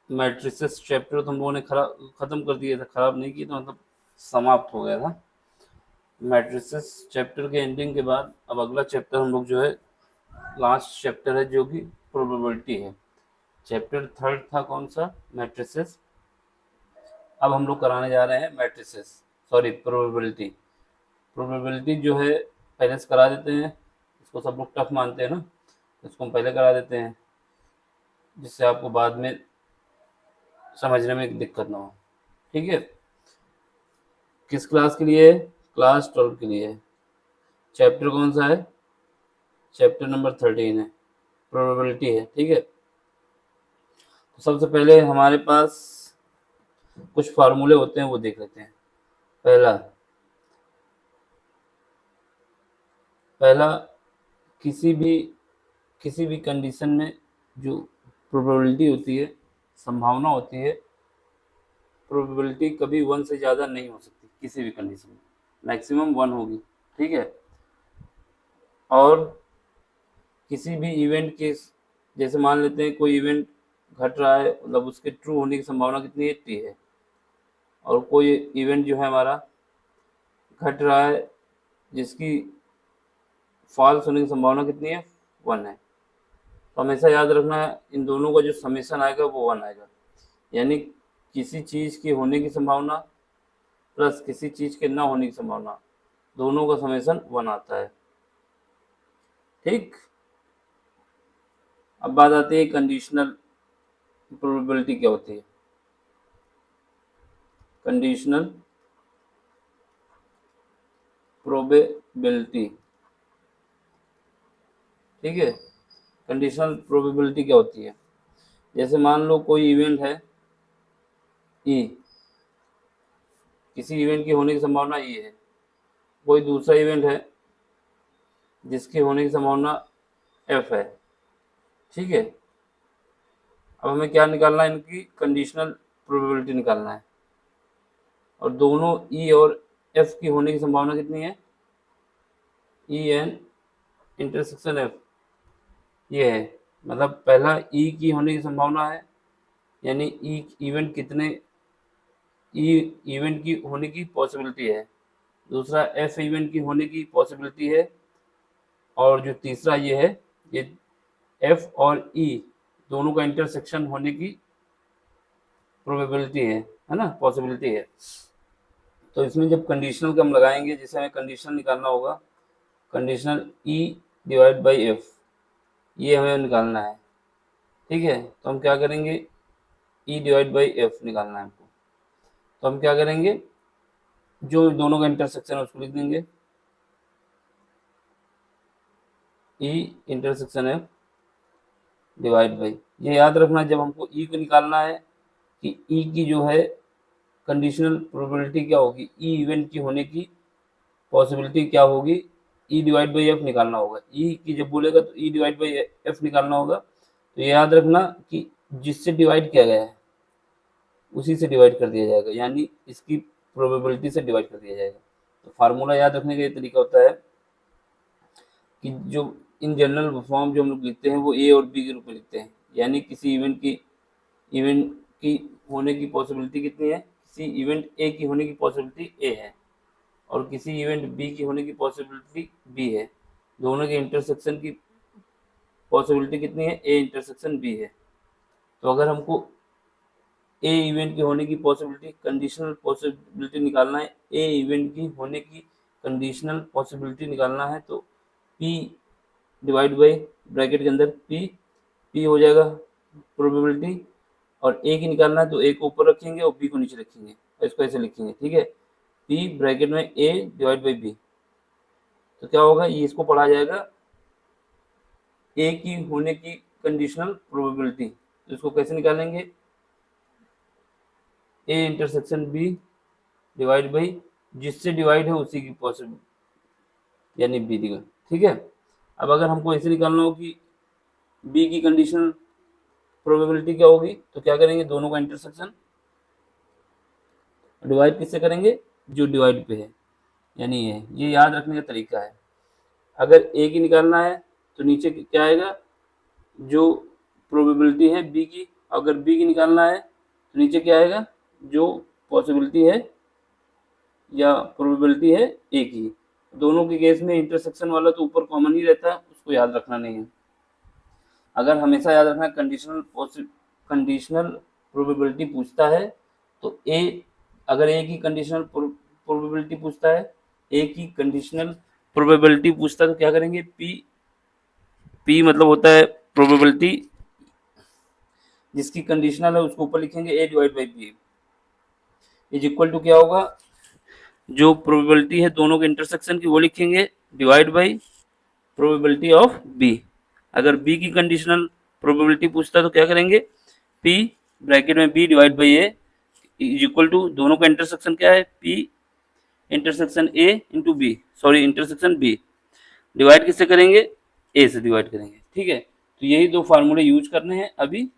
Matrices chapter तो हम लोगों ने खत्म कर दिया था, खराब नहीं किया था, मतलब समाप्त हो गया था। मैट्रिसेस चैप्टर के एंडिंग के बाद अब अगला चैप्टर हम लोग जो है, लास्ट चैप्टर है, जो कि प्रोबेबिलिटी है। चैप्टर थर्ड था कौन सा, मैट्रिसेस। अब हम लोग कराने जा रहे हैं मैट्रिसेस, सॉरी प्रोबेबिलिटी। प्रोबेबिलिटी जो है पहले से करा देते हैं, इसको सब लोग टफ मानते हैं ना, इसको हम पहले करा देते हैं, जिससे आपको बाद में समझने में दिक्कत ना हो। ठीक है, किस क्लास के लिए है, क्लास 12 के लिए है। चैप्टर कौन सा है, चैप्टर नंबर 13 है, प्रोबेबिलिटी है। ठीक है, तो सबसे पहले हमारे पास कुछ फार्मूले होते हैं, वो देख लेते हैं। पहला पहला किसी भी कंडीशन में जो प्रोबेबिलिटी होती है, संभावना होती है, प्रोबेबिलिटी कभी 1 से ज़्यादा नहीं हो सकती किसी भी कंडीशन में, मैक्सिमम 1 होगी। ठीक है, और किसी भी इवेंट के, जैसे मान लेते हैं कोई इवेंट घट रहा है, मतलब उसके ट्रू होने की संभावना कितनी है, टी है। और कोई इवेंट जो है हमारा घट रहा है, जिसकी फॉल्स होने की संभावना कितनी है, 1 है। तो हमेशा याद रखना है, इन दोनों का जो समेशन आएगा वो 1 आएगा। यानी किसी चीज़ की होने की संभावना प्लस किसी चीज़ के ना होने की संभावना, दोनों का समेशन 1 आता है। ठीक, अब बात आती है कंडीशनल प्रोबेबिलिटी क्या होती है। कंडीशनल प्रोबेबिलिटी, ठीक है, कंडीशनल प्रोबेबिलिटी क्या होती है। जैसे मान लो कोई इवेंट है ई, किसी इवेंट की होने की संभावना ई है, कोई दूसरा इवेंट है जिसकी होने की संभावना एफ है। ठीक है, अब हमें क्या निकालना है, इनकी कंडीशनल प्रोबेबिलिटी निकालना है। और दोनों ई और एफ की होने की संभावना कितनी है, ई एन इंटरसेक्शन एफ, ये है। मतलब पहला ई की होने की संभावना है, यानी ई इवेंट कितने, ई इवेंट की होने की पॉसिबिलिटी है। दूसरा एफ इवेंट की होने की पॉसिबिलिटी है। और जो तीसरा ये है, ये एफ और ई दोनों का इंटरसेक्शन होने की प्रोबेबिलिटी है ना, पॉसिबिलिटी है। तो इसमें जब कंडीशनल का हम लगाएंगे, जैसे हमें कंडीशनल निकालना होगा, conditional E divide by F, ये हमें निकालना है। ठीक है, तो हम क्या करेंगे, ई डिवाइड बाई एफ निकालना है हमको। तो हम क्या करेंगे, जो दोनों का इंटरसेक्शन है उसको लिख देंगे, ई इंटरसेक्शन एफ डिवाइड बाई, ये याद रखना जब हमको ई को निकालना है कि ई की जो है कंडीशनल प्रोबेबिलिटी क्या होगी, ई इवेंट की होने की पॉसिबिलिटी क्या होगी, ई डिवाइड बाई एफ निकालना होगा। ई की जब बोलेगा तो ई डिवाइड बाई एफ निकालना होगा। तो ये याद रखना कि जिससे डिवाइड किया गया है उसी से डिवाइड कर दिया जाएगा, यानी इसकी प्रोबेबिलिटी से डिवाइड कर दिया जाएगा। तो फार्मूला याद रखने का ये तरीका होता है कि जो इन जनरल फॉर्म जो हम लोग लिखते हैं वो ए और बी के रूप में लिखते हैं। यानी किसी इवेंट की होने की पॉसिबिलिटी कितनी है, किसी इवेंट ए की होने की पॉसिबिलिटी ए है, और किसी इवेंट बी की होने की पॉसिबिलिटी बी है। दोनों के इंटरसेक्शन की पॉसिबिलिटी कितनी है, ए इंटरसेक्शन बी है। तो अगर हमको ए इवेंट की होने की पॉसिबिलिटी, कंडीशनल पॉसिबिलिटी निकालना है, ए इवेंट की होने की कंडीशनल पॉसिबिलिटी निकालना है, तो पी डिवाइड बाई ब्रैकेट के अंदर पी हो जाएगा प्रोबेबिलिटी। और ए की निकालना है तो ए को ऊपर रखेंगे और बी को नीचे रखेंगे, और इसको ऐसे लिखेंगे। ठीक है, पी ब्रैकेट में ए डिवाइड बाई बी, तो क्या होगा, ये इसको पढ़ा जाएगा ए की होने की कंडीशनल प्रोबेबिलिटी। तो इसको कैसे निकालेंगे, A intersection B divide by जिससे डिवाइड है उसी की पॉसिबल, यानी बी दिगा। ठीक है, अब अगर हमको ऐसे निकालना हो कि बी की कंडीशनल प्रोबेबिलिटी क्या होगी, तो क्या करेंगे, दोनों का इंटरसेक्शन डिवाइड किससे करेंगे, जो डिवाइड पे है, यानी ये याद रखने का तरीका है। अगर ए की निकालना है तो नीचे क्या आएगा, जो प्रोबेबिलिटी है बी की अगर बी की निकालना है तो नीचे क्या आएगा, जो पॉसिबिलिटी है या प्रोबेबिलिटी है ए की। दोनों के केस में इंटरसेक्शन वाला तो ऊपर कॉमन ही रहता है, उसको याद रखना नहीं है। अगर हमेशा याद रखना कंडीशनल प्रोबेबिलिटी पूछता है तो ए, अगर ए की कंडीशनल प्रोबेबिलिटी पूछता है, ए की कंडीशनल प्रोबेबिलिटी पूछता है तो क्या करेंगे, पी मतलब होता है प्रोबेबिलिटी, जिसकी कंडीशनल है उसको ऊपर लिखेंगे A divide by B is equal to क्या होगा, जो प्रोबेबिलिटी है दोनों के इंटरसेक्शन की वो लिखेंगे divide by probability of B. अगर बी की कंडीशनल प्रोबेबिलिटी पूछता है तो क्या करेंगे, पी ब्रैकेट में B divide by A is equal to, दोनों का इंटरसेक्शन क्या है, P intersection A into B, sorry intersection B, divide किससे करेंगे, ए से डिवाइड करेंगे। ठीक है, तो यही दो फार्मूले यूज करने हैं। अभी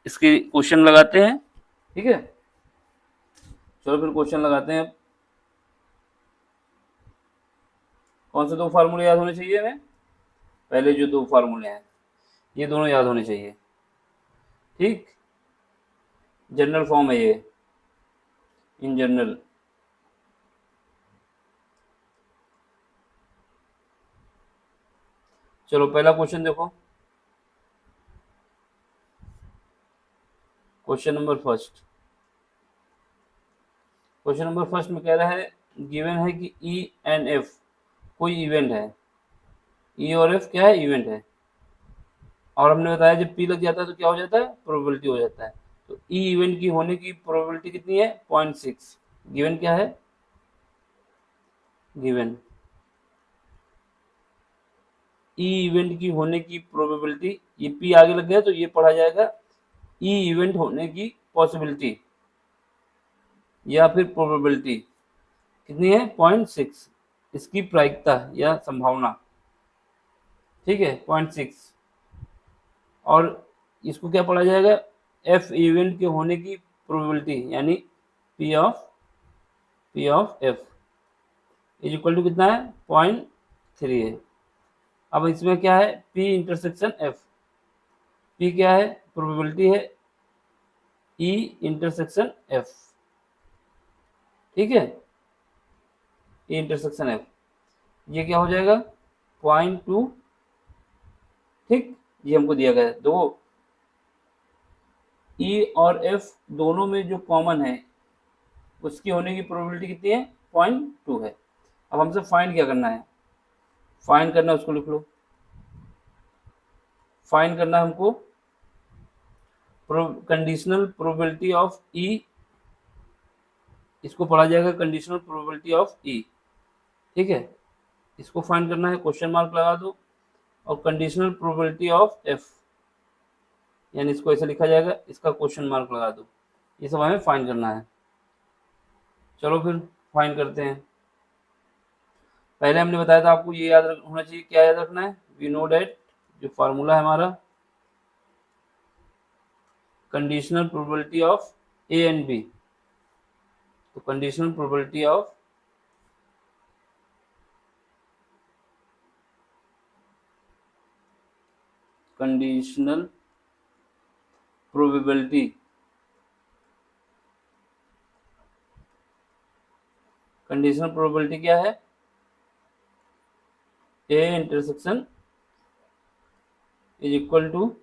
इसके क्वेश्चन लगाते हैं। ठीक है, चलो फिर क्वेश्चन लगाते हैं। कौन से दो फार्मूले याद होने चाहिए हमें, पहले जो दो फार्मूले हैं ये दोनों याद होने चाहिए। ठीक, जनरल फॉर्म है ये, इन जनरल। चलो पहला क्वेश्चन देखो, question number first. Question number first में कह रहा है, गिवन है कि ई एंड एफ कोई इवेंट है। ई और एफ क्या है, इवेंट है। और हमने बताया जब पी लग जाता है तो क्या हो जाता है, प्रोबेबिलिटी हो जाता है। तो ई इवेंट की होने की प्रोबेबिलिटी कितनी है, 0.6। गिवन क्या है, गिवन ई इवेंट की होने की प्रोबेबिलिटी, ये पी आगे लग गया तो ये पढ़ा जाएगा ई इवेंट होने की पॉसिबिलिटी या फिर प्रोबेबिलिटी कितनी है, 0.6। इसकी प्रायिकता या संभावना, ठीक है, 0.6। और इसको क्या पढ़ा जाएगा, एफ इवेंट के होने की प्रोबेबिलिटी यानी P of F is equal to कितना है, 0.3 है। अब इसमें क्या है, पी इंटरसेक्शन एफ, पी क्या है, प्रोबेबिलिटी है ई इंटरसेक्शन एफ। ठीक है, ई इंटरसेक्शन एफ, ये क्या हो जाएगा, 0.2। ठीक, ये हमको दिया गया है। दो ई और एफ दोनों में जो कॉमन है उसकी होने की प्रोबेबिलिटी कितनी है, 0.2 है। अब हमसे फाइंड क्या करना है, फाइंड करना है, उसको लिख लो। फाइंड करना है हमको कंडीशनल प्रोबेबिलिटी ऑफ ई, इसको पढ़ा जाएगा कंडीशनल प्रोबेबिलिटी ऑफ ई। ठीक है, इसको फाइंड करना है, क्वेश्चन मार्क लगा दो। और कंडीशनल प्रोबेबिलिटी ऑफ एफ, यानी इसको ऐसे लिखा जाएगा, इसका क्वेश्चन मार्क लगा दो। ये सब हमें फाइंड करना है। चलो फिर फाइंड करते हैं। पहले हमने बताया था आपको ये याद होना चाहिए, क्या याद रखना है, वी नो डेट, जो फार्मूला है हमारा, conditional probability of A and B. तो conditional probability of conditional probability conditional probability क्या है, A intersection is equal to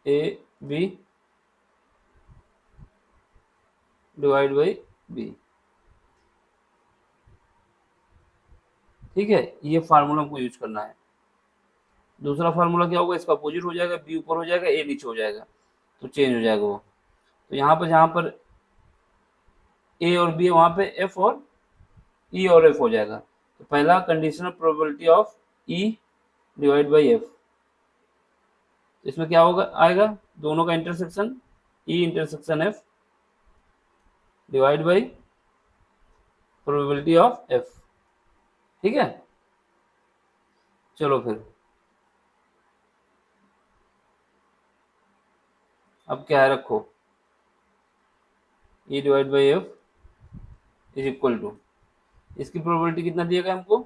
A B divide by B. ठीक है, ये फार्मूला हमको यूज करना है। दूसरा फार्मूला क्या होगा, इसका अपोजिट हो जाएगा, बी ऊपर हो जाएगा, ए नीचे हो जाएगा, तो चेंज हो जाएगा वो। तो यहाँ पर जहाँ पर ए और बी है वहाँ पे एफ और ई और एफ हो जाएगा। तो पहला conditional probability of E divide by F, इसमें क्या होगा, आएगा दोनों का intersection E intersection F divide by probability of F. ठीक है, चलो फिर अब क्या है, रखो E divide by F is equal to, इसकी प्रोबेबिलिटी कितना दिया गया हमको,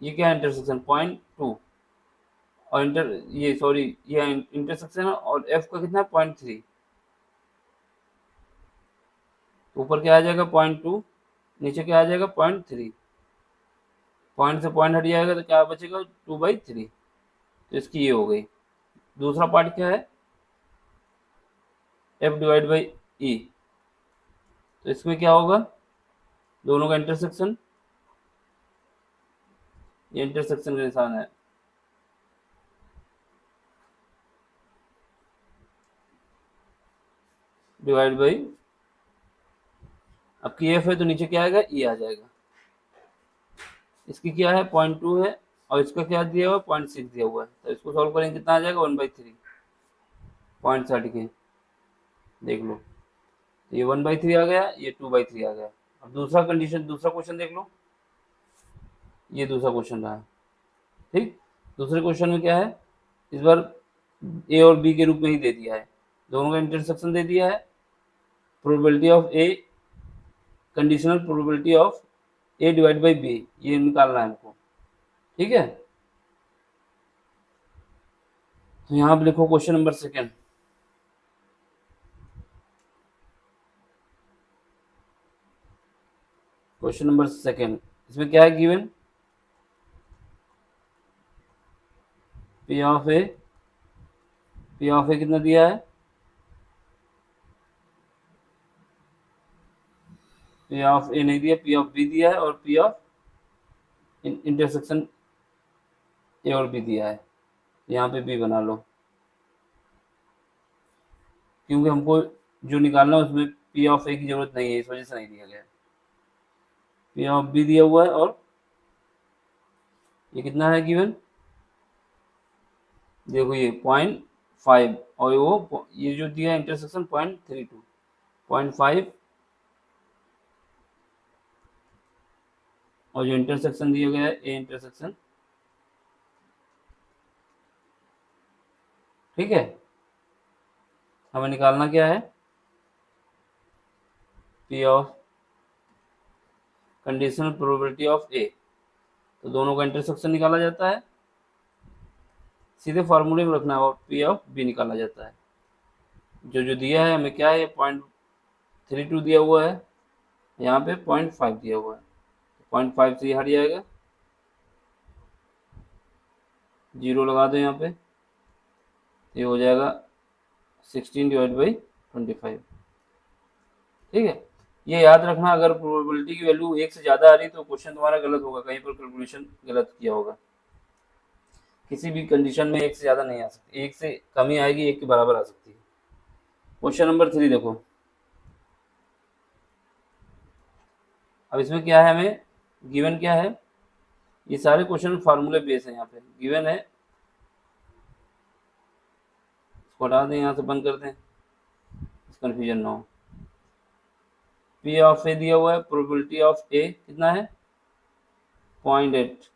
ये क्या है इंटरसेक्शन 0.2 और ये इंटरसेक्शन है और एफ का कितना 0.3, ऊपर क्या आ जाएगा 0.2, नीचे क्या आ जाएगा 0.3, पॉइंट से पॉइंट हट जाएगा तो क्या बचेगा 2/3। तो इसकी ये हो गई। दूसरा पार्ट क्या है एफ डिवाइड बाई ई, तो इसमें क्या होगा दोनों का इंटरसेक्शन, ये इंटरसेक्शन का निशान है, डिवाइड बाई, अब की एफ है तो नीचे क्या आएगा ई आ जाएगा। इसकी क्या है 0.2 है और इसका क्या दिया हुआ है 0.6 दिया हुआ है, तो इसको सॉल्व करेंगे कितना आ जाएगा 1/3 पॉइंट हट के, देख लो तो ये 1/3 आ गया, ये 2/3 आ गया। अब दूसरा कंडीशन, दूसरा क्वेश्चन देख लो, ये दूसरा क्वेश्चन रहा, ठीक। दूसरे क्वेश्चन में क्या है, इस बार ए और बी के रूप में ही दे दिया है, दोनों का इंटरसेक्शन दे दिया है, probability of A, conditional probability of A divide by B, ये निकालना है हमको, ठीक है। तो यहाँ आप लिखो question number second, question number second, इसमें क्या है given P of A, P of A कितना दिया है, पी ऑफ ए नहीं दिया, पी ऑफ बी दिया है और पी ऑफ इंटरसेक्शन ए और बी दिया है, यहाँ पे बी बना लो, क्योंकि हमको जो निकालना है उसमें पी ऑफ ए की जरूरत नहीं है, इस वजह से नहीं दिया गया। पी ऑफ बी दिया हुआ है और ये कितना है गिवन, देखो ये 0.5 और वो ये जो दिया इंटरसेक्शन 0.32, 0.5 और जो इंटरसेक्शन दिया गया है ए इंटरसेक्शन, ठीक है। हमें निकालना क्या है P of conditional probability of A, तो दोनों का इंटरसेक्शन निकाला जाता है, सीधे फार्मूले में रखना है और पी ऑफ बी निकाला जाता है। जो दिया है हमें क्या है 0.32 दिया हुआ है, यहाँ पे 0.5 दिया हुआ है, 0.5 से हट जाएगा, जीरो लगा दो यहाँ पे, ये हो जाएगा 16 डिवाइड बाई 25, ठीक है। ये याद रखना, अगर प्रोबेबिलिटी की वैल्यू 1 से ज़्यादा आ रही तो क्वेश्चन तुम्हारा गलत होगा, कहीं पर कैलकुलेशन गलत किया होगा। किसी भी कंडीशन में 1 से ज़्यादा नहीं आ सकती, 1 से कम ही आएगी, 1 के बराबर आ सकती है। क्वेश्चन नंबर 3 देखो, अब इसमें क्या है, हमें गिवन क्या है, ये सारे क्वेश्चन फार्मूले बेस है, यहाँ पे गिवन है, इसको हटा दें, यहाँ से बंद कर दें, कन्फ्यूजन ना हो। पी ऑफ ए दिया हुआ है, प्रोबेबिलिटी ऑफ ए कितना है 0.8,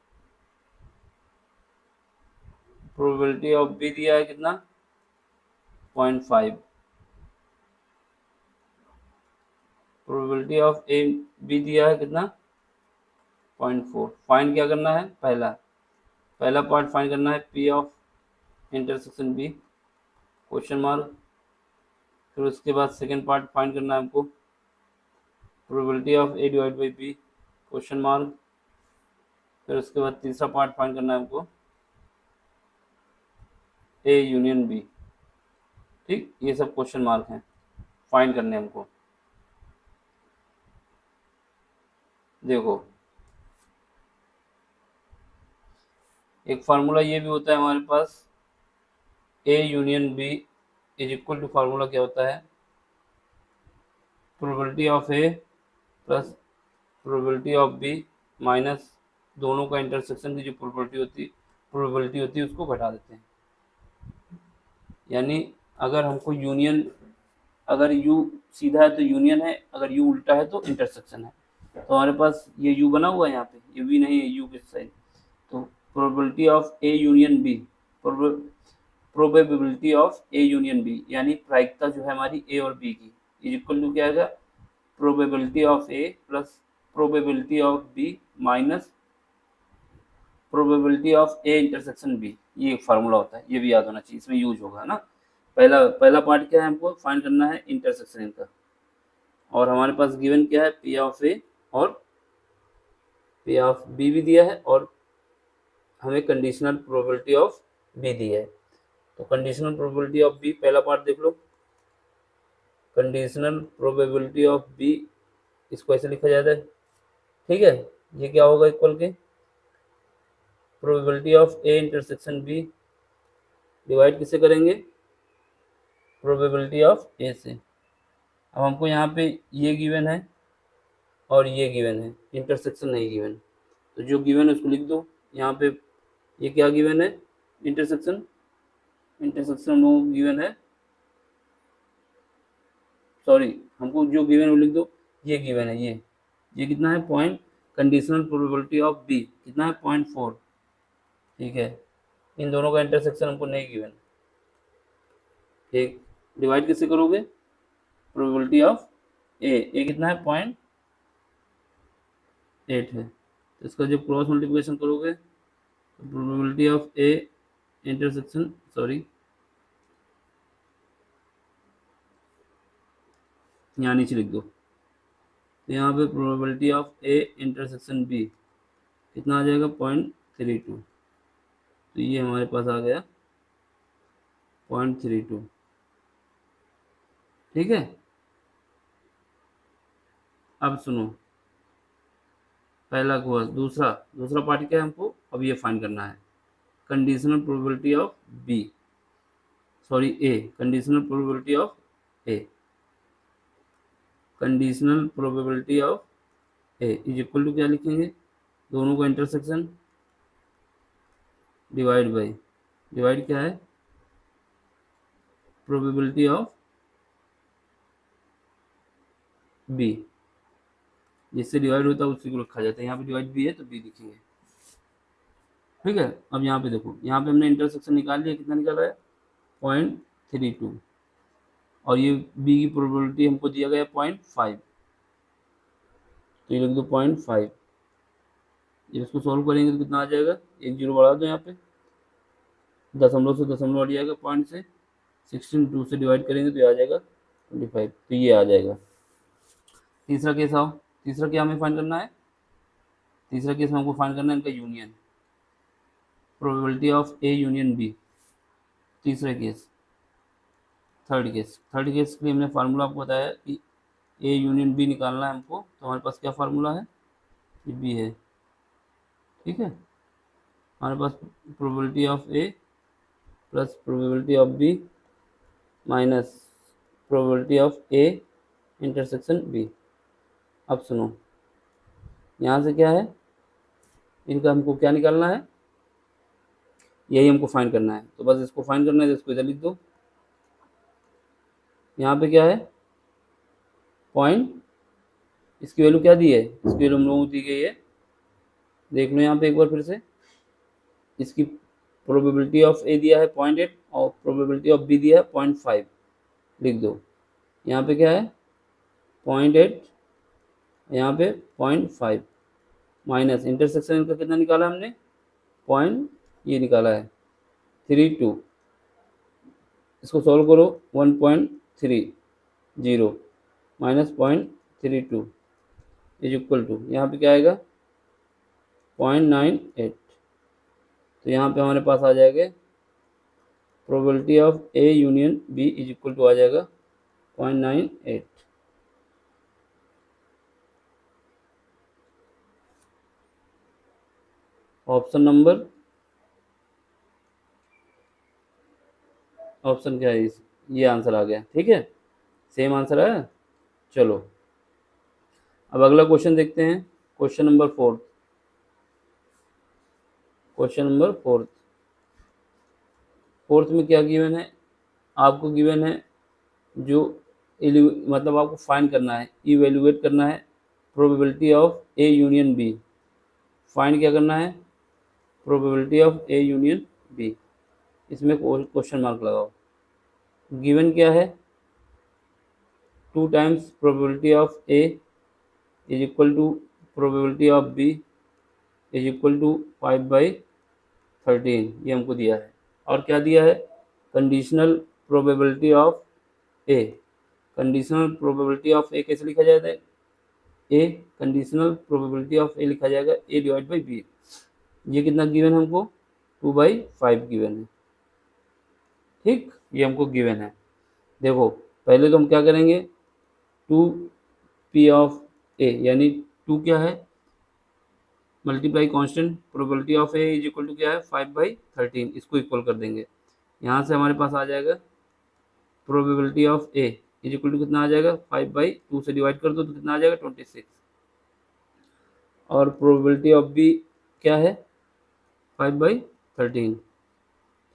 प्रोबेबिलिटी ऑफ बी दिया है कितना 0.5, प्रोबेबिलिटी ऑफ ए बी दिया है कितना 0.4। फाइंड क्या करना है, पहला पार्ट फाइंड करना है P of intersection B question mark, फिर उसके बाद सेकेंड पार्ट फाइंड करना है हमको probability of A divide by B question mark, फिर उसके बाद तीसरा पार्ट फाइंड करना है हमको ए यूनियन बी, ठीक। ये सब क्वेश्चन मार्क हैं, फाइंड करने हमको। देखो एक फार्मूला ये भी होता है हमारे पास, A union B is equal to, formula क्या होता है probability of A plus probability of B minus दोनों का इंटरसेक्शन की जो प्रोबेबिलिटी होती है उसको घटा देते हैं। यानी अगर हमको यूनियन, अगर यू सीधा है तो यूनियन है, अगर यू उल्टा है तो इंटरसेक्शन है। तो हमारे पास ये यू बना हुआ है, यहाँ पे यू भी नहीं है, यू किस साइड, तो probability of A union B, probability of A union B यानी प्रायिकता जो है हमारी ए और बी की, इज इक्वल टू क्या आएगा probability of A plus probability of B minus probability of A intersection B, ये एक फार्मूला होता है, ये भी याद होना चाहिए, इसमें यूज होगा ना। पहला पार्ट क्या है, हमको फाइंड करना है इंटरसेक्शन इनका, और हमारे पास गिवन क्या है, पी ऑफ ए और पी ऑफ बी भी दिया है, और हमें conditional probability of be the है। तो कंडीशनल प्रोबेबिलिटी ऑफ बी पहला पार्ट देख लो, कंडीशनल प्रोबेबिलिटी ऑफ बी, इसको ऐसे लिखा जाता है, ठीक है। ये क्या होगा, इक्वल के probability of A intersection B divide किससे करेंगे, प्रोबेबिलिटी ऑफ ए से। अब हमको यहाँ पे ये गिवन है और ये गिवन है, इंटरसेक्शन नहीं गिवन, तो जो गिवन है उसको लिख दो यहाँ पे। ये क्या गिवन है, इंटरसेक्शन, इंटरसेक्शन नो गिवन है, सॉरी, हमको जो गिवन है वो लिख दो, ये गिवन है, ये कितना है, point, conditional probability of B कितना है, 0.4, ठीक है। इन दोनों का इंटरसेक्शन हमको नहीं गिवन, ठीक। डिवाइड किससे करोगे, प्रोबेबिलिटी ऑफ ए कितना है, 0.8 है, तो इसका जब क्रॉस मल्टीप्लिकेशन करोगे तो probability of A intersection, sorry यहाँ नीचे लिख दो, तो यहाँ पे probability of A intersection B कितना आ जाएगा, 0.32, तो ये हमारे पास आ गया 0.32, ठीक है। अब सुनो, पहला हुआ, दूसरा पार्ट क्या है, हमको अब ये फाइंड करना है conditional probability of B, sorry A, conditional probability of A, conditional probability of A is equal to क्या लिखेंगे, दोनों का इंटरसेक्शन डिवाइड बाई, डिवाइड क्या है, प्रोबेबिलिटी ऑफ बी, जिससे डिवाइड होता है उसी को रखा जाता है, यहाँ पे डिवाइड बी है तो बी लिखेंगे, ठीक है। अब यहाँ पे देखो, यहाँ पे हमने इंटरसेक्शन निकाल लिया, कितना निकाला है, 0.32, और ये बी की प्रोबेबिलिटी हमको दिया गया 0.5, तो ये लिख दो 0.5, जब इसको सॉल्व करेंगे तो कितना आ जाएगा, एक जीरो बढ़ा दो यहाँ पे, दशमलव से दशमलव हट जाएगा, पॉइंट से 16 2 से डिवाइड करेंगे तो ये आ जाएगा 25, तो ये आ जाएगा। तीसरा केस आओ, तीसरा क्या हमें फाइंड करना है, तीसरा केस में हमको फाइंड करना है इनका union, probability of A union B, तीसरा केस। थर्ड केस के लिए हमने फार्मूला आपको बताया कि ए यूनियन बी निकालना है हमको, तो हमारे पास क्या फार्मूला है, ये बी है, ठीक है। हमारे पास probability of A plus probability of B minus probability of A intersection B. अब सुनो, यहाँ से क्या है, इनका हमको क्या निकालना है, यही हमको फाइंड करना है, तो बस इसको फाइंड करना है, तो इसको इधर लिख दो। यहाँ पे क्या है, पॉइंट, इसकी वैल्यू क्या दी है, इसकी वैल्यू हम लोगों को दी गई है, देख लो यहाँ पे एक बार फिर से, इसकी प्रोबेबिलिटी ऑफ ए दिया है 0.8 और प्रोबेबिलिटी ऑफ बी दिया है 0.5, लिख दो। यहाँ पे क्या है 0.8, यहाँ पे 0.5 माइनस इंटरसेक्शन इनका कितना निकाला हमने, पॉइंट ये निकाला है 32, इसको सॉल्व करो 1.30 माइनस 0.32 इज इक्वल टू, यहाँ पे क्या आएगा 0.98, तो यहाँ पे हमारे पास आ जाएगा probability of A union B is equal to आ जाएगा 0.98। ऑप्शन नंबर, ऑप्शन क्या है, ये आंसर आ गया, ठीक है, सेम आंसर है। चलो अब अगला क्वेश्चन देखते हैं, question number 4, question number 4, fourth में क्या गिवन है, आपको गिवन है जो मतलब आपको फाइंड करना है, इवेल्युएट करना है probability of A union B, find क्या करना है, probability of A union B, इसमें क्वेश्चन मार्क लगाओ। गिवन क्या है, 2 times probability of A is equal to probability of B is equal to 5/2, 13 ये हमको दिया है। और क्या दिया है, conditional probability of A. Conditional probability of A कैसे लिखा जाता है, A conditional probability of A लिखा जाएगा ए डिवाइड बाई बी। ये कितना गिवन है हमको, 2/5 गिवन है। ठीक, ये हमको गिवन है। देखो पहले तो हम क्या करेंगे, 2p ऑफ ए यानी 2 क्या है, multiply constant probability of A is equal to क्या है 5/13, इसको इक्वल कर देंगे। यहाँ से हमारे पास आ जाएगा probability of A is equal to कितना आ जाएगा, 5/2 से डिवाइड कर दो तो कितना आ जाएगा 26। और प्रोबेबिलिटी ऑफ बी क्या है 5/13।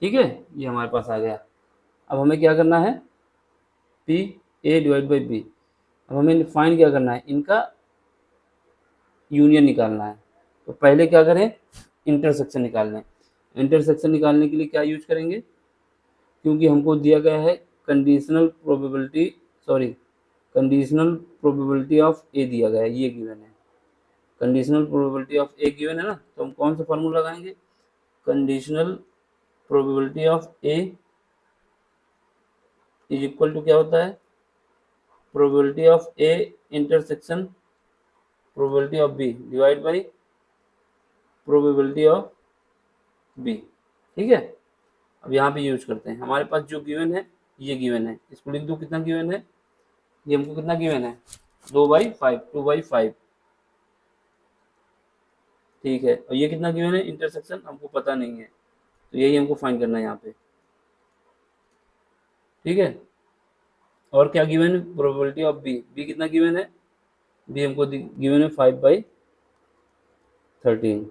ठीक है, ये हमारे पास आ गया। अब हमें क्या करना है, P A divide by B. अब हमें फाइंड क्या करना है, इनका यूनियन निकालना है। तो पहले क्या करें, इंटरसेक्शन निकालना है। इंटरसेक्शन निकालने के लिए क्या यूज करेंगे, क्योंकि हमको दिया गया है कंडीशनल प्रोबेबिलिटी ऑफ ए दिया गया है, ये गिवन है। Conditional probability of A given है ना, तो हम कौन सा फार्मूला लगाएंगे, conditional probability of A is equal to क्या होता है, probability of A intersection probability of B divide by probability of B. ठीक है, अब यहाँ पे यूज करते हैं। हमारे पास जो गिवन है ये गिवन है, इसको लिख दो कितना गिवन है, ये हमको कितना गिवन है 2/5, 2/5। ठीक है, और ये कितना गिवन है, इंटरसेक्शन हमको पता नहीं है, तो यही हमको फाइंड करना है यहाँ पे। ठीक है, और क्या गिवन है, प्रोबेबिलिटी ऑफ बी, बी कितना गिवन है, बी हमको गिवन है 5/13।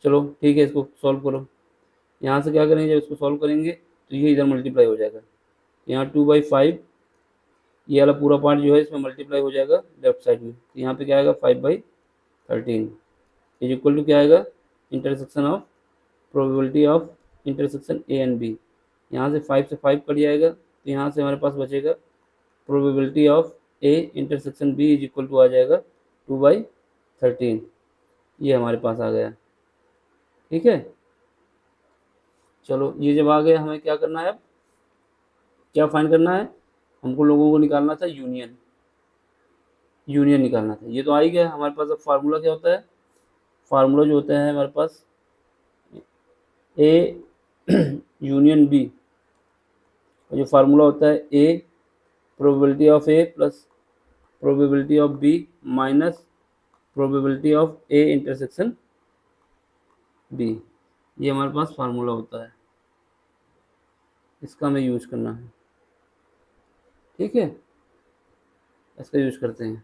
चलो ठीक है, इसको सॉल्व करो। यहाँ से क्या करेंगे, जब इसको सॉल्व करेंगे तो ये इधर मल्टीप्लाई हो जाएगा, यहाँ 2/5 ये वाला पूरा पार्ट जो है इसमें मल्टीप्लाई हो जाएगा लेफ्ट साइड में, तो यहाँ पे क्या आएगा 5/13 इज इक्वल टू क्या आएगा, intersection of probability of intersection A and B. यहाँ से 5 से 5 कट जाएगा, तो यहाँ से हमारे पास बचेगा probability of A intersection B is equal to आ जाएगा 2/13। ये हमारे पास आ गया। ठीक है, चलो ये जब आ गया, हमें क्या करना है, अब क्या फाइंड करना है, हमको लोगों को निकालना था यूनियन, यूनियन निकालना था। ये तो आ ही गया हमारे पास। अब फार्मूला क्या होता है, फार्मूला जो होता है हमारे पास ए यूनियन बी, जो फार्मूला होता है A probability of A plus probability of B minus probability of A intersection B, ये हमारे पास फार्मूला होता है, इसका हमें यूज करना है। ठीक है, इसका यूज करते हैं।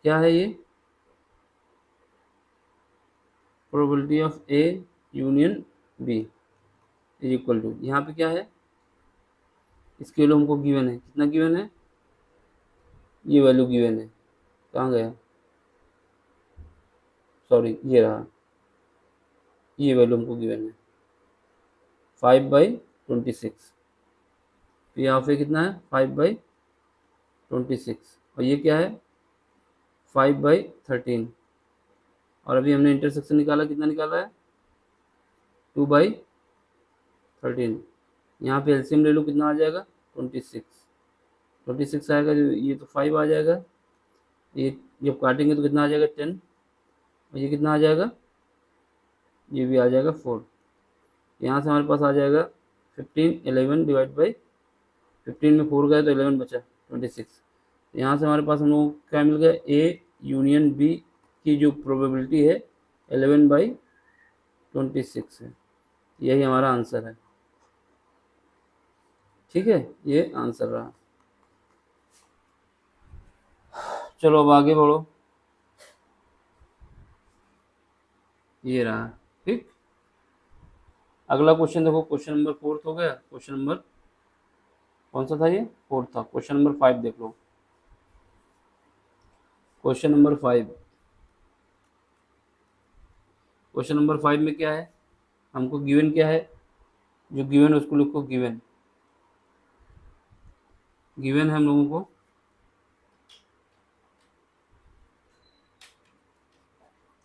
क्या है ये, probability of A union B is equal to, यहाँ पे क्या है, इसके वैल्यू हमको गिवन है, कितना गिवन है, ये वैल्यू गिवन है, कहाँ गया, सॉरी ये रहा, ये वैल्यू हमको गिवन है 5/26। तो यहाँ पे कितना है 5/26, और ये क्या है 5/13। और अभी हमने इंटरसेक्शन निकाला, कितना निकाला है 2/13। यहाँ पे एलसीएम ले लो, कितना आ जाएगा 26 आएगा, ये तो 5 आ जाएगा, ये जब काटेंगे तो कितना आ जाएगा 10, और ये कितना आ जाएगा, ये भी आ जाएगा 4। यहाँ से हमारे पास आ जाएगा 15, 11 डिवाइड बाई 15 में 4 गया तो 11 बचा 26। यहाँ से हमारे पास हम लोग क्या मिल गया, ए यूनियन बी की जो प्रोबेबिलिटी है 11/26 है, यही हमारा आंसर है। ठीक है, ये आंसर रहा। चलो अब आगे बढ़ो, ये रहा। ठीक, अगला क्वेश्चन देखो, क्वेश्चन नंबर 4 हो गया। क्वेश्चन नंबर कौन सा था, ये 4 था। क्वेश्चन नंबर 5 देख लो। क्वेश्चन नंबर 5, क्वेश्चन नंबर 5 में क्या है, हमको गिवन क्या है, जो गिवन है उसको लिखो, गिवन, गिवन है हम लोगों को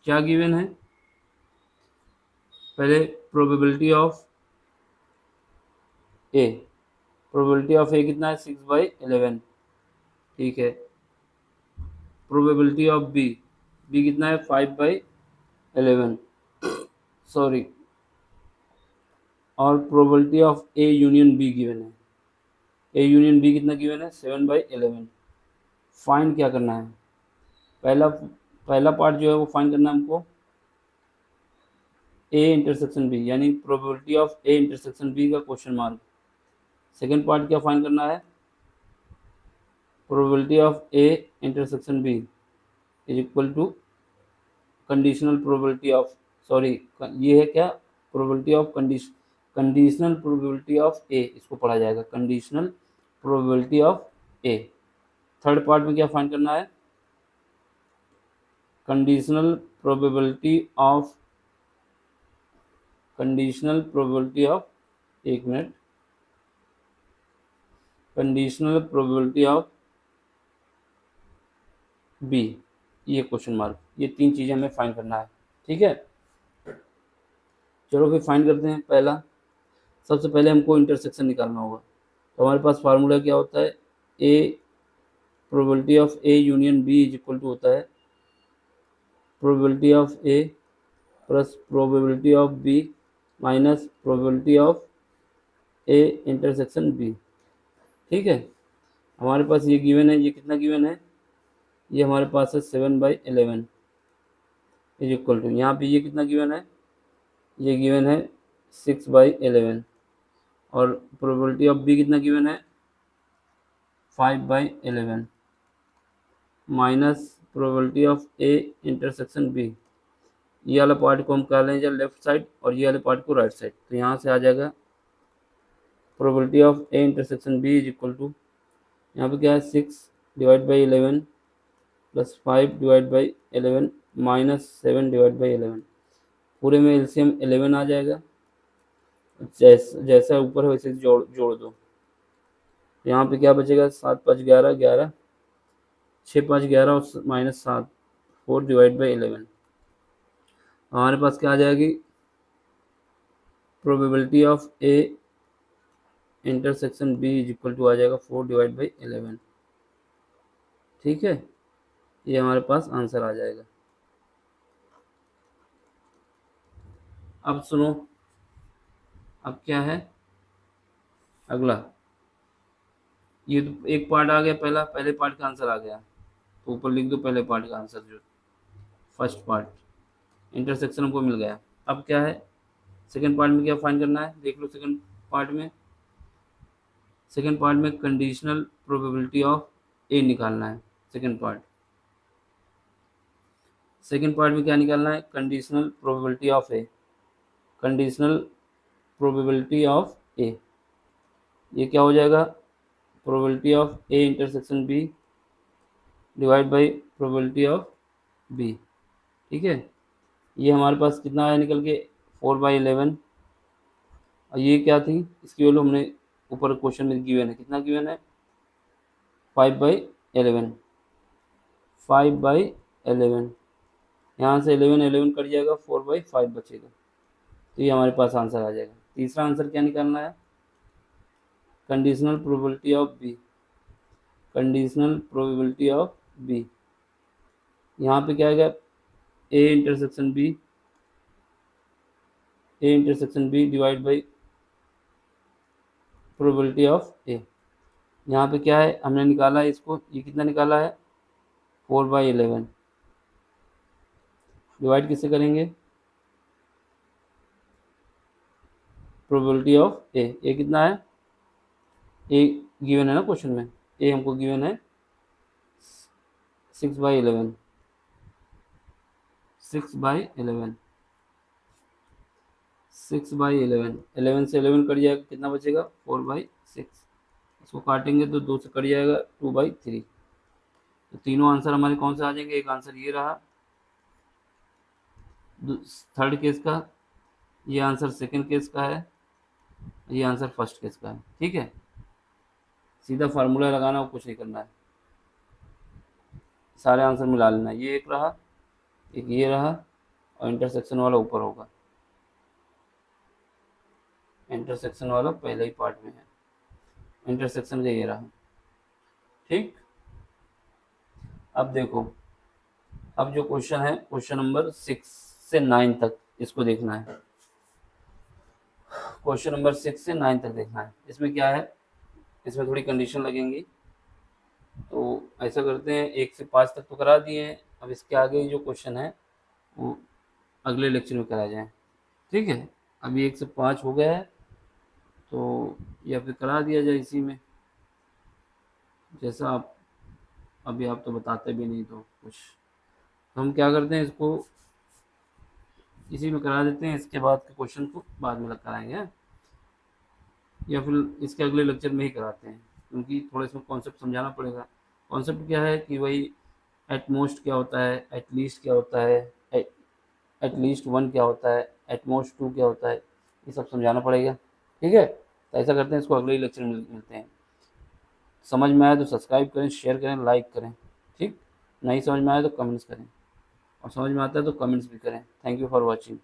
क्या गिवन है, पहले probability of A, probability of A कितना है 6/11, ठीक है। प्रोबेबिलिटी ऑफ बी, बी कितना है 5/11, सॉरी। और probability of A union be given है, ए यूनियन बी कितना गिवन है 7/11। फाइंड क्या करना है, पहला पहला पार्ट जो है वो फाइंड करना है हमको ए इंटरसेक्शन बी, यानी probability of A intersection B का क्वेश्चन मार्क। सेकेंड पार्ट क्या फाइंड करना है, probability of A intersection B is equal to conditional probability of, sorry ये है क्या, probability of conditional probability of A, इसको पढ़ा जाएगा conditional probability of A. Third part में क्या फाइंड करना है, conditional probability of, conditional probability of, एक minute, conditional probability of B, ये क्वेश्चन मार्क, ये तीन चीज़ें हमें फाइंड करना है, ठीक है। चलो फिर फाइंड करते हैं। पहला, सबसे पहले हमको इंटरसेक्शन निकालना होगा, तो हमारे पास फार्मूला क्या होता है, A probability of A union B is equal to होता है probability of A plus probability of B minus probability of A intersection B, ठीक है। हमारे पास ये गिवन है, ये कितना गिवन है, ये हमारे पास है 7/11 इज इक्वल टू, यहाँ पे ये कितना गिवन है, ये गिवन है 6/11, और प्रोबेबिलिटी ऑफ बी कितना गिवन है 5/11 minus probability of A intersection B, ये वाला पार्ट को हम कह लेंगे लेफ्ट साइड और ये वाले पार्ट को राइट साइड, तो यहाँ से आ जाएगा probability of A intersection B is equal to, यहाँ पे क्या है 6/11 प्लस 5/11 माइनस 7/11, पूरे में एलसीएम 11 आ जाएगा, जैसा ऊपर है वैसे जोड़ जोड़ दो, यहाँ पे क्या बचेगा 7 5 11 11, 6 5 11 और माइनस 7, 4/11, हमारे पास क्या आ जाएगी, probability of A intersection B is equal to आ जाएगा 4/11, ठीक है। ये हमारे पास आंसर आ जाएगा। अब सुनो, अब क्या है अगला, ये तो एक पार्ट आ गया, पहले पार्ट का आंसर आ गया, तो ऊपर लिख दो पहले पार्ट का आंसर, जो फर्स्ट पार्ट इंटरसेक्शन हमको मिल गया। अब क्या है, सेकंड पार्ट में क्या फाइंड करना है, देख लो सेकंड पार्ट में कंडीशनल प्रोबेबिलिटी ऑफ ए निकालना है। सेकंड पार्ट में क्या निकालना है, conditional probability of A, conditional probability of A, ये क्या हो जाएगा, probability of A intersection B divide by probability of B, ठीक है। ये हमारे पास कितना आया निकल के 4/11, और ये क्या थी, इसकी वैल्यू हमने ऊपर क्वेश्चन में गिवन है, कितना गिवन है 5/11, 5/11, यहाँ से 11 11 कट जाएगा, 4/5 बचेगा, तो ये हमारे पास आंसर आ जाएगा। तीसरा आंसर क्या निकालना है, conditional probability of B, conditional probability of B, यहाँ पे क्या आएगा A intersection B divide by probability of A, यहाँ पे क्या है हमने निकाला है इसको, ये कितना निकाला है 4/11, डिवाइड किससे करेंगे, प्रोबेबिलिटी ऑफ ए कितना है, ए गिवन है ना क्वेश्चन में, ए हमको गिवन है 6/11, 6/11, 6/11, 11 से 11 कट जाएगा, कितना बचेगा 4/6, इसको काटेंगे तो 2 से कट जाएगा 2/3, तो तीनों आंसर हमारे कौन से आ जाएंगे, एक आंसर ये रहा थर्ड केस का, ये आंसर सेकंड केस का है, ये आंसर फर्स्ट केस का है, ठीक है। सीधा फार्मूला लगाना और कुछ नहीं करना है, सारे आंसर मिला लेना, ये एक रहा, एक ये रहा, और इंटरसेक्शन वाला ऊपर होगा, इंटरसेक्शन वाला पहले ही पार्ट में है, इंटरसेक्शन का ये रहा। ठीक, अब देखो, अब जो क्वेश्चन है क्वेश्चन नंबर 6 से 9 तक इसको देखना है। क्वेश्चन नंबर 6 से 9 तक देखना है। इसमें क्या है, इसमें थोड़ी कंडीशन लगेंगी। तो ऐसा करते हैं, 1 से 5 तक तो करा दिए हैं, अब इसके आगे जो क्वेश्चन है वो अगले लेक्चर में कराया जाए। ठीक है, अभी 1 से 5 हो गया है, तो या फिर करा दिया जाए इसी में, जैसा आप अभी आप तो बताते भी नहीं तो कुछ, तो हम क्या करते हैं, इसको इसी में करा देते हैं, इसके बाद के क्वेश्चन को बाद में कराएंगे, या फिर इसके अगले लेक्चर में ही कराते हैं, क्योंकि थोड़ा इसमें कॉन्सेप्ट समझाना पड़ेगा। कॉन्सेप्ट क्या है कि वही एट मोस्ट क्या होता है, एट लीस्ट क्या होता है, एट लीस्ट 1 क्या होता है, एट मोस्ट 2 क्या होता है, ये सब समझाना पड़ेगा। ठीक है, तो ऐसा करते हैं, इसको अगले ही लेक्चर में मिलते हैं। समझ में आए तो सब्सक्राइब करें, शेयर करें, लाइक करें। ठीक, नहीं समझ में आए तो कमेंट्स करें, और समझ में आता है तो कमेंट्स भी करें। Thank you for watching.